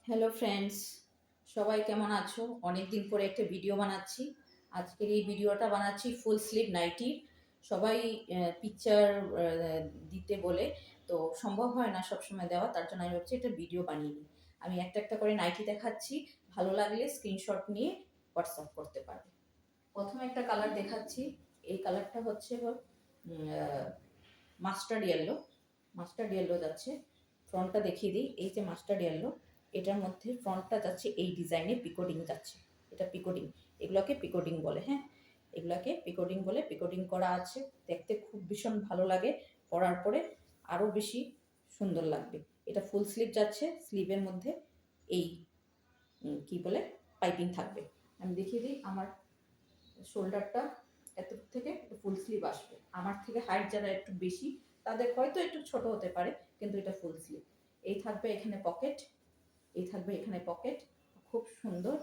Hello friends, সবাই কেমন আছো? অনেক দিন পরে একটা ভিডিও বানাচ্ছি। আজকের এই ভিডিওটা বানাচ্ছি ফুল স্লিভ নাইটি। সবাই পিকচার দিতে বলে, তো সম্ভব হয় না সবসময় দেওয়া, তার জন্য আমি ভাবছি একটা ভিডিও বানিয়ে নিই। আমি একটা একটা করে নাইটি দেখাচ্ছি, ভালো লাগলে স্ক্রিনশট নিয়ে হোয়াটসঅ্যাপ করতে পারবে। প্রথমে একটা কালার দেখাচ্ছি। এই কালারটা হচ্ছে মাস্টার্ড ইয়েলো। মাস্টার্ড ইয়েলো যাচ্ছে। ফ্রন্টটা দেখিয়ে দিই। এই যে মাস্টার্ড ইয়েলো, এটার মধ্যে ফ্রন্টটা যাচ্ছে এই ডিজাইনে পিকোডিং যাচ্ছে। এটা পিকোডিং, এগুলোকে পিকোডিং বলে। হ্যাঁ, এগুলোকে পিকোডিং বলে। পিকোডিং করা আছে, দেখতে খুব ভীষণ ভালো লাগে। পরার পরে আরও বেশি সুন্দর লাগবে। এটা ফুল স্লিভ যাচ্ছে। স্লিভের মধ্যে এই কি বলে পাইপিং থাকবে। আমি দেখিয়ে দিই। আমার শোল্ডারটা এত থেকে একটু ফুল স্লিভ আসবে। আমার থেকে হাইট যারা একটু বেশি, তাদের হয়তো একটু ছোট হতে পারে, কিন্তু এটা ফুল স্লিভ। এই থাকবে এখানে পকেট, এই থাকবে এখানে পকেট। খুব সুন্দর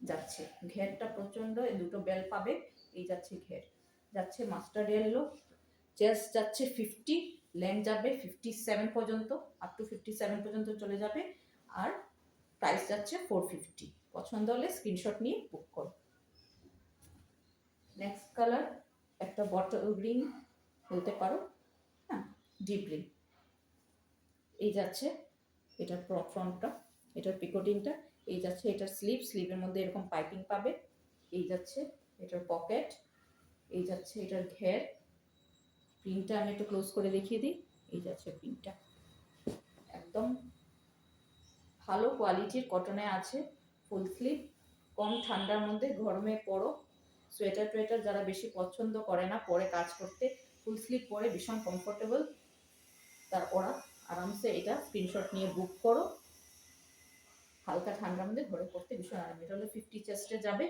যাচ্ছে। ঘেরটা প্রচন্ড, এই দুটো বেল পাবে। এই যাচ্ছে ঘের, যাচ্ছে মাস্টার্ড ইয়েলো। চেস্ট যাচ্ছে 50, লেন্থ যাবে 57 পর্যন্ত, আপ টু 57 পর্যন্ত চলে যাবে। আর প্রাইস যাচ্ছে 450। পছন্দ হলে স্ক্রিনশট নিয়ে বুক করো। নেক্সট কালার একটা বটল গ্রিন বলতে পারো, হ্যাঁ, ডিপ গ্রিন। এই যাচ্ছে এটার ফ্রন্টটা, এটার পিকোটিংটা। এই যাচ্ছে এটার স্লিভ, স্লিভের মধ্যে এরকম পাইপিং পাবে। এই যাচ্ছে এটার পকেট, এই যাচ্ছে এটার ঘের। প্রিন্টটা আমি একটু ক্লোজ করে দেখিয়ে দিই। এই যাচ্ছে প্রিন্টটা, একদম ভালো কোয়ালিটির কটনে আছে। ফুল স্লিভ, কম ঠান্ডার মধ্যে গরমে পরো। সোয়েটার টোয়েটার যারা বেশি পছন্দ করে না পরে কাজ করতে, ফুল স্লিভ পরে ভীষণ কমফোর্টেবল। তার ওরা আরামসে এটা স্ক্রিনশট নিয়ে বুক করো। হালকা ঠান্ডার মধ্যে ঘরে পড়তে ভীষণ আরাম। এটা হলো 50 চেস্টে যাবে।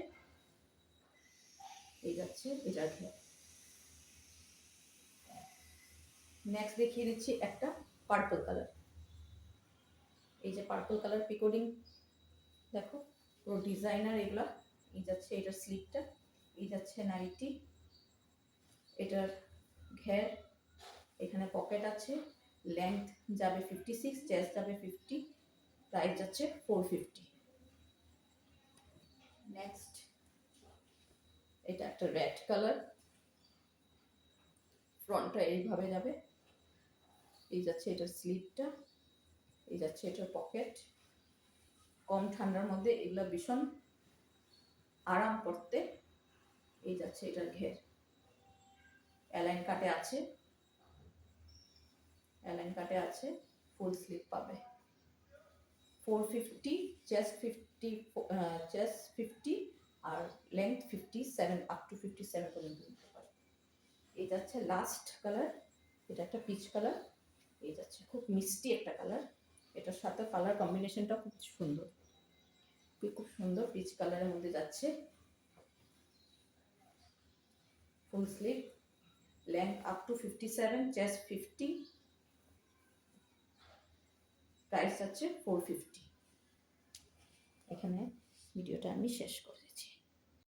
এই যাচ্ছে এটার ঘের। নেক্সট দেখিয়ে দিচ্ছি একটা পার্পল কালার। এই যে পার্পল কালার পিকোডিং, দেখো পুরো ডিজাইনার এগুলা। এই যাচ্ছে এটার স্লিভটা, এই যাচ্ছে নাইটি, এটার ঘের, এখানে পকেট আছে। লেন্থ যাবে 56, চেস্ট যাবে 50, প্রাইস যাচ্ছে 450। নেক্সট এটা একটা রেড কালার। ফ্রন্টটা এইভাবে যাবে। এই যাচ্ছে এটার স্লিভটা, এই যাচ্ছে এটার পকেট। কম ঠান্ডার মধ্যে এগুলো ভীষণ আরাম করতে। এই যাচ্ছে এটার ঘের, অ্যালাইন কাটে আছে, অ্যালাইন কাটে আছে। ফুল স্লিভ পাবে 450, চেস্ট 50, চেস্ট 50 আর লেন্থ 57, আপ টু 57 পর্যন্ত নিতে পারে। এই যাচ্ছে লাস্ট কালার, এটা একটা পিচ কালার। এই যাচ্ছে খুব মিষ্টি একটা কালার। এটার সাথে কালার কম্বিনেশনটা খুব সুন্দর, খুব সুন্দর পিচ কালারের মধ্যে যাচ্ছে। Full sleeve, length up to 57, chest 50, price যাচ্ছে 450। এখানে ভিডিওটা আমি শেষ করছি।